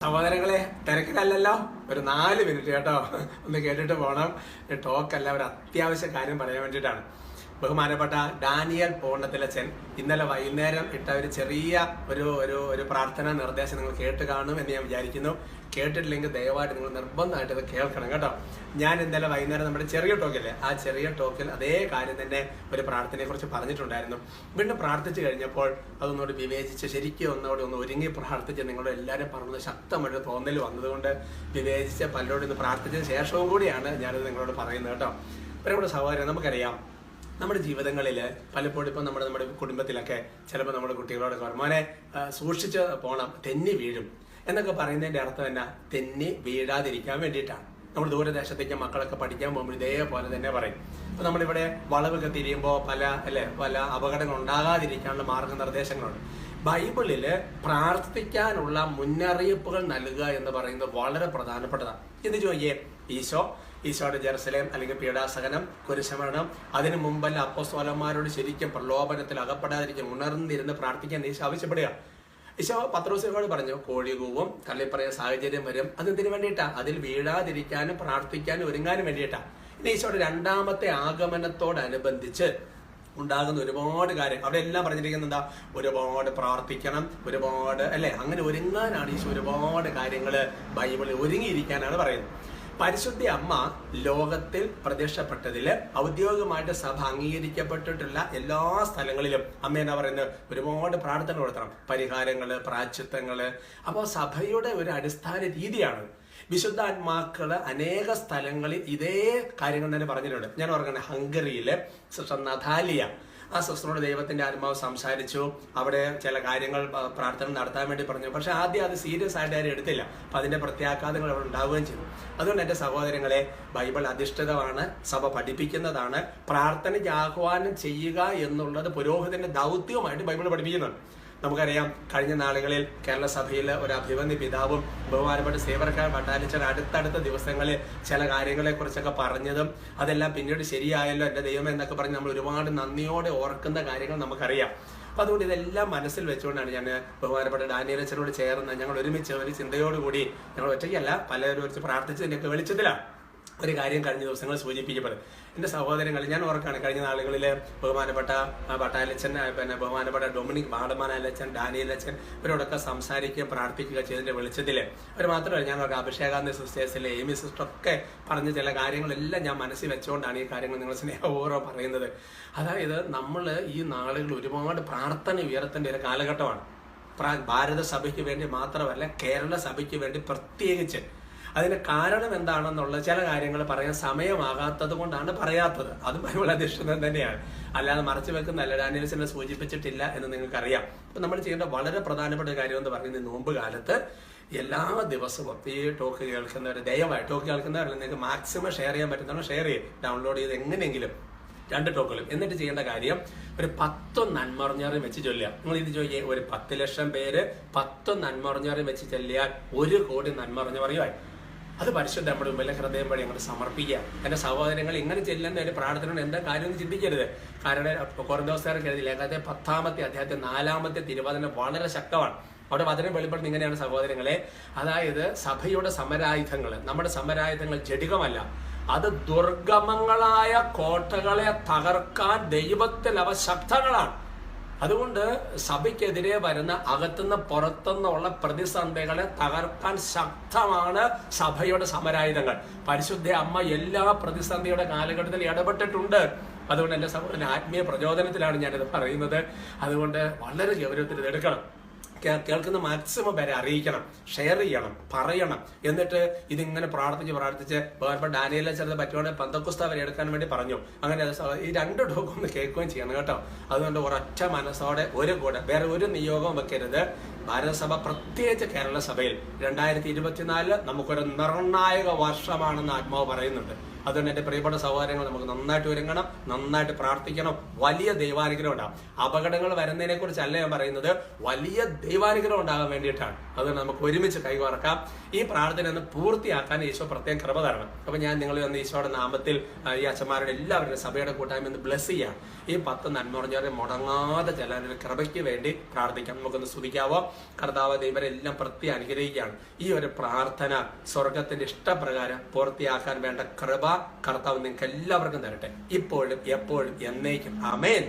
സഹോദരങ്ങളെ, തിരക്കിലല്ലല്ലോ, ഒരു 4 മിനിറ്റ് കേട്ടോ, ഒന്ന് കേട്ടിട്ട് പോകണം. ടോക്കല്ല, ഒരു അത്യാവശ്യ കാര്യം പറയാൻ വേണ്ടിയിട്ടാണ്. ബഹുമാനപ്പെട്ട ഡാനിയൽ പോണ്ടത്തിലച്ചൻ ഇന്നലെ വൈകുന്നേരം ഇട്ട ഒരു ചെറിയ ഒരു പ്രാർത്ഥനാ നിർദ്ദേശം നിങ്ങൾ കേട്ട് കാണും എന്ന് ഞാൻ വിചാരിക്കുന്നു. കേട്ടിട്ടില്ലെങ്കിൽ ദയവായിട്ട് നിങ്ങൾ നിർബന്ധമായിട്ട് അത് കേൾക്കണം കേട്ടോ. ഞാൻ ഇന്നലെ വൈകുന്നേരം നമ്മുടെ ചെറിയ ടോക്കില്ലേ, ആ ചെറിയ ടോക്കിൽ അതേ കാര്യം തന്നെ ഒരു പ്രാർത്ഥനയെ കുറിച്ച് പറഞ്ഞിട്ടുണ്ടായിരുന്നു. വീണ്ടും പ്രാർത്ഥിച്ചു കഴിഞ്ഞപ്പോൾ അതൊന്നുകൂടി വിവേചിച്ച് ശരിക്കും ഒന്ന് ഒരുങ്ങി പ്രാർത്ഥിച്ച് നിങ്ങളോട് എല്ലാവരും പറഞ്ഞത് ശക്തമായിട്ട് തോന്നൽ വന്നതുകൊണ്ട് വിവേചിച്ച് പലരോടും ഇന്ന് പ്രാർത്ഥിച്ചതിന് ശേഷവും കൂടിയാണ് ഞാനത് നിങ്ങളോട് പറയുന്നത് കേട്ടോ. നമ്മുടെ സഹോദരൻ, നമുക്കറിയാം നമ്മുടെ ജീവിതങ്ങളിൽ പലപ്പോഴും ഇപ്പം നമ്മുടെ കുടുംബത്തിലൊക്കെ ചിലപ്പോൾ നമ്മുടെ കുട്ടികളോടൊക്കെ മോനെ സൂക്ഷിച്ച് പോകണം, തെന്നി വീഴും എന്നൊക്കെ പറയുന്നതിൻ്റെ അർത്ഥം എന്നാ? തെന്നി വീഴാതിരിക്കാൻ വേണ്ടിയിട്ടാണ്. നമ്മൾ ദൂരദേശത്തേക്ക് മക്കളൊക്കെ പഠിക്കാൻ പോകുമ്പോൾ ഇതേപോലെ തന്നെ പറയും. അപ്പോൾ നമ്മളിവിടെ വളവൊക്കെ തിരിയുമ്പോൾ പല അപകടങ്ങൾ ഉണ്ടാകാതിരിക്കാനുള്ള മാർഗനിർദ്ദേശങ്ങളുണ്ട്. ബൈബിളിൽ പ്രാർത്ഥിക്കാനുള്ള മുന്നറിയിപ്പുകൾ നൽകുക എന്ന് പറയുന്നത് വളരെ പ്രധാനപ്പെട്ടതാണ്. ഇത് ചോദിയേ, ഈശോയുടെ ജെറുസലേം അല്ലെങ്കിൽ പീഡാസഹനം, കുരിശമരണം, അതിനു മുമ്പല്ല അപ്പോസ്തലന്മാരോട് ശരിക്കും പ്രലോഭനത്തിൽ അകപ്പെടാതിരിക്കും ഉണർന്നിരുന്ന് പ്രാർത്ഥിക്കാൻ ഈശോ ആവശ്യപ്പെടുക. ഈശോ പത്രോസിനോട് പറഞ്ഞു, കോഴി കൂവും, തള്ളിപ്പറയ സാഹചര്യം വരും. അതെന്തിനു വേണ്ടിയിട്ടാ? അതിൽ വീഴാതിരിക്കാനും പ്രാർത്ഥിക്കാനും ഒരുങ്ങാനും വേണ്ടിയിട്ടാ. ഇനി ഈശോയുടെ 2ാമത്തെ ആഗമനത്തോടനുബന്ധിച്ച് ഉണ്ടാകുന്ന ഒരുപാട് കാര്യം അവിടെ എല്ലാം പറഞ്ഞിരിക്കുന്നത് എന്താ? ഒരുപാട് പ്രാർത്ഥിക്കണം, ഒരുപാട് അങ്ങനെ ഒരുങ്ങാനാണ് ഈശോ ഒരുപാട് കാര്യങ്ങൾ ബൈബിളിൽ ഒരുങ്ങിയിരിക്കാനാണ് പറയുന്നത്. പരിശുദ്ധ അമ്മ ലോകത്തിൽ പ്രത്യക്ഷപ്പെട്ടതില് ഔദ്യോഗികമായിട്ട് സഭ അംഗീകരിക്കപ്പെട്ടിട്ടുള്ള എല്ലാ സ്ഥലങ്ങളിലും അമ്മ എന്നാ പറയുന്നത്? ഒരുപാട് പ്രാർത്ഥന നടത്തണം, പരിഹാരങ്ങള്, പ്രായശ്ചിത്തങ്ങള്. അപ്പോൾ സഭയുടെ ഒരു അടിസ്ഥാന രീതിയാണ്. വിശുദ്ധാത്മാക്കള് അനേക സ്ഥലങ്ങളിൽ ഇതേ കാര്യങ്ങൾ തന്നെ പറഞ്ഞിട്ടുണ്ട്. ഞാൻ പറയുന്നത് ഹംഗറിയിലെ സിസ്റ്റർ നഥാലിയ, ആ സിസ്റ്ററോട് ദൈവത്തിന്റെ ആത്മാവ് സംസാരിച്ചു. അവിടെ ചില കാര്യങ്ങൾ പ്രാർത്ഥന നടത്താൻ വേണ്ടി പറഞ്ഞു. പക്ഷെ ആദ്യം അത് സീരിയസ് ആയിട്ട് ആരും എടുത്തില്ല. അപ്പൊ അതിന്റെ പ്രത്യാഘാതങ്ങൾ അവിടെ ഉണ്ടാവുകയും ചെയ്തു. അതുകൊണ്ട് എന്റെ സഹോദരങ്ങളെ, ബൈബിൾ അധിഷ്ഠിതമാണ്, സഭ പഠിപ്പിക്കുന്നതാണ്. പ്രാർത്ഥനയ്ക്ക് ആഹ്വാനം ചെയ്യുക എന്നുള്ളത് പുരോഹിതന്റെ ദൗത്യവുമായിട്ട് ബൈബിൾ പഠിപ്പിക്കുന്നുണ്ട്. നമുക്കറിയാം, കഴിഞ്ഞ നാളുകളിൽ കേരള സഭയിൽ ഒരു അഭിവന്യ പിതാവും ബഹുമാനപ്പെട്ട സേവർക്കാർ വട്ടാലിച്ചൻ അടുത്തടുത്ത ദിവസങ്ങളിൽ ചില കാര്യങ്ങളെ കുറിച്ചൊക്കെ പറഞ്ഞതും അതെല്ലാം പിന്നീട് ശരിയായല്ലോ എൻ്റെ ദൈവം എന്നൊക്കെ പറഞ്ഞ് നമ്മൾ ഒരുപാട് നന്ദിയോടെ ഓർക്കുന്ന കാര്യങ്ങൾ നമുക്കറിയാം. അപ്പൊ അതുകൊണ്ട് ഇതെല്ലാം മനസ്സിൽ വെച്ചുകൊണ്ടാണ് ഞാൻ ബഹുമാനപ്പെട്ട ഡാനിയലച്ചനോട് ചേർന്ന് ഞങ്ങൾ ഒരുമിച്ച് ഒരു ചിന്തയോടുകൂടി, ഞങ്ങൾ ഒറ്റയ്ക്കല്ല പലരും വെച്ച് പ്രാർത്ഥിച്ചതിൻ്റെയൊക്കെ വെളിച്ചത്തിലാണ് ഒരു കാര്യം കഴിഞ്ഞ ദിവസങ്ങൾ സൂചിപ്പിക്കപ്പെടും. എൻ്റെ സഹോദരങ്ങൾ, ഞാൻ ഓർക്കാണ് കഴിഞ്ഞ നാളുകളിൽ ബഹുമാനപ്പെട്ട വട്ടാലച്ചൻ, ബഹുമാനപ്പെട്ട ഡൊമിനിക് മാടമാനലച്ചൻ, ഡാനിയലച്ചൻ ഇവരോടൊക്കെ സംസാരിക്കുകയും പ്രാർത്ഥിക്കുക ചെയ്തതിന്റെ വെളിച്ചത്തിൽ അവർ മാത്രമല്ല, ഞങ്ങൾക്ക് അഭിഷേകാന്ത സിസ്റ്റേഴ്സിലെ എമി സിസ്റ്ററൊക്കെ പറഞ്ഞ ചില കാര്യങ്ങളെല്ലാം ഞാൻ മനസ്സിൽ വെച്ചുകൊണ്ടാണ് ഈ കാര്യങ്ങൾ നിങ്ങൾ സ്നേഹപൂർവ്വം പറയുന്നത്. അതായത് നമ്മൾ ഈ നാളുകൾ ഒരുപാട് പ്രാർത്ഥന ഉയർത്തേണ്ട ഒരു കാലഘട്ടമാണ്. ഭാരത സഭയ്ക്ക് വേണ്ടി മാത്രമല്ല, കേരള സഭയ്ക്ക് വേണ്ടി പ്രത്യേകിച്ച്. അതിന് കാരണം എന്താണെന്നുള്ള ചില കാര്യങ്ങൾ പറയാൻ സമയമാകാത്തത് കൊണ്ടാണ് പറയാത്തത്. അത് ബൈബിൾ അധിഷ്ഠിതം തന്നെയാണ്, അല്ലാതെ മറച്ചു വെക്കുന്നതല്ല. ഡാനിയൽസിനെ സൂചിപ്പിച്ചിട്ടില്ല എന്ന് നിങ്ങൾക്കറിയാം. അപ്പൊ നമ്മൾ ചെയ്യേണ്ട വളരെ പ്രധാനപ്പെട്ട കാര്യം എന്ന് പറയുന്നത്, നോമ്പ് കാലത്ത് എല്ലാ ദിവസവും ഈ ടോക്ക് കേൾക്കുന്നവർ ദയവായി, ടോക്ക് കേൾക്കുന്നവരല്ല, നിങ്ങൾക്ക് മാക്സിമം ഷെയർ ചെയ്യാൻ പറ്റുന്നതാണ് ഷെയർ ചെയ്യും, ഡൗൺലോഡ് ചെയ്ത് എങ്ങനെയെങ്കിലും 2 ടോക്കുകളും. എന്നിട്ട് ചെയ്യേണ്ട കാര്യം, ഒരു 10 നന്മറിഞ്ഞാറും വെച്ച് ചൊല്ലുക. നിങ്ങൾ ഇത് ചോദിക്കുക, ഒരു 10 ലക്ഷം പേര് 10 നന്മറിഞ്ഞാറും വെച്ച് ചൊല്ലിയാൽ 1 കോടി നന്മറിഞ്ഞു പറയുവായി. അത് പരിശുദ്ധ നമ്മുടെ മുമ്പിലെ ഹൃദയം വഴി അങ്ങോട്ട് സമർപ്പിക്കുക. എന്റെ സഹോദരങ്ങൾ, ഇങ്ങനെ ചെല്ലുന്ന ഒരു പ്രാർത്ഥന എന്താ കാര്യം ചിന്തിക്കരുത്. കാരണം കൊറിന്തോസ്യർക്ക് എഴുതി ലേഖനത്തെ 10ാമത്തെ അധ്യായത്തെ 4ാമത്തെ തിരുവചനം വളരെ ശക്തമാണ്. അവിടെ വചനം വെളിപ്പെടുന്നത് ഇങ്ങനെയാണ് സഹോദരങ്ങളെ, അതായത് സഭയുടെ സമരായുധങ്ങൾ, നമ്മുടെ സമരായുധങ്ങൾ ജഡികമല്ല, അത് ദുർഗമങ്ങളായ കോട്ടകളെ തകർക്കാൻ ദൈവത്തിൽ അവ ശക്തങ്ങളാണ്. അതുകൊണ്ട് സഭയ്ക്കെതിരെ വരുന്ന അകത്തുനിന്ന് പുറത്തുനിന്നുള്ള പ്രതിസന്ധികളെ തകർക്കാൻ ശക്തമാണ് സഭയുടെ സമരായുധങ്ങൾ. പരിശുദ്ധ അമ്മ എല്ലാ പ്രതിസന്ധിയുടെ കാലഘട്ടത്തിൽ ഇടപെട്ടിട്ടുണ്ട്. അതുകൊണ്ട് എൻ്റെ സഹോദരൻ ആത്മീയ പ്രചോദനത്തിലാണ് ഞാനിത് പറയുന്നത്. അതുകൊണ്ട് വളരെ ഗൗരവത്തിൽ ഇത് എടുക്കണം. കേൾക്കുന്ന മാക്സിമം പേരെ അറിയിക്കണം, ഷെയർ ചെയ്യണം, പറയണം. എന്നിട്ട് ഇതിങ്ങനെ പ്രാർത്ഥിച്ച് ബഹുമാനപ്പെട്ട ഡാനിയലിനെ ചെറുത് പറ്റുവാണെങ്കിൽ പെന്തക്കോസ്ത് വരെ എടുക്കാൻ വേണ്ടി പറഞ്ഞു. അങ്ങനെ ഈ 2 ടോക്കും ഒന്ന് കേൾക്കുകയും ചെയ്യണം കേട്ടോ. അതുകൊണ്ട് ഒരൊറ്റ മനസ്സോടെ വേറെ ഒരു നിയോഗം വെക്കരുത്. ഭാരതസഭ, പ്രത്യേകിച്ച് കേരള സഭയിൽ 2024 നമുക്കൊരു നിർണായക വർഷമാണെന്ന് ആത്മാവ് പറയുന്നുണ്ട്. അതുകൊണ്ട് എൻ്റെ പ്രിയപ്പെട്ട സഹോദരങ്ങൾ നമുക്ക് നന്നായിട്ട് ഒരുങ്ങണം, നന്നായിട്ട് പ്രാർത്ഥിക്കണം. വലിയ ദൈവാനുഗ്രഹം ഉണ്ടാകും. അപകടങ്ങൾ വരുന്നതിനെ കുറിച്ചല്ല ഞാൻ പറയുന്നത്, വലിയ ദൈവാനുഗ്രഹം ഉണ്ടാകാൻ വേണ്ടിയിട്ടാണ്. അതുകൊണ്ട് നമുക്ക് ഒരുമിച്ച് കൈകോർക്കാം. ഈ പ്രാർത്ഥന ഒന്ന് പൂർത്തിയാക്കാൻ ഈശോ പ്രത്യേകം കൃപ തരണം. അപ്പൊ ഞാൻ നിങ്ങളെ ഒന്ന് ഈശോയുടെ നാമത്തിൽ ഈ അച്ഛന്മാരുടെ എല്ലാവരുടെ സഭയുടെ കൂട്ടായ്മ ഒന്ന് ബ്ലെസ് ചെയ്യാം. ഈ 10 നന്മ പറഞ്ഞവരെ മുടങ്ങാതെ ചെല്ലാനൊരു കൃപയ്ക്ക് വേണ്ടി പ്രാർത്ഥിക്കാം. നമുക്കൊന്ന് സ്തുതിക്കാവോ. കർത്താവ് ദൈവരെല്ലാം പ്രത്യേകം അനുഗ്രഹിക്കുകയാണ്. ഈ ഒരു പ്രാർത്ഥന സ്വർഗത്തിന്റെ ഇഷ്ടപ്രകാരം പൂർത്തിയാക്കാൻ വേണ്ട കൃപ കർത്താവ് നിങ്ങൾക്ക് എല്ലാവർക്കും തരട്ടെ, ഇപ്പോഴും എപ്പോഴും എന്നേക്കും. ആമേൻ.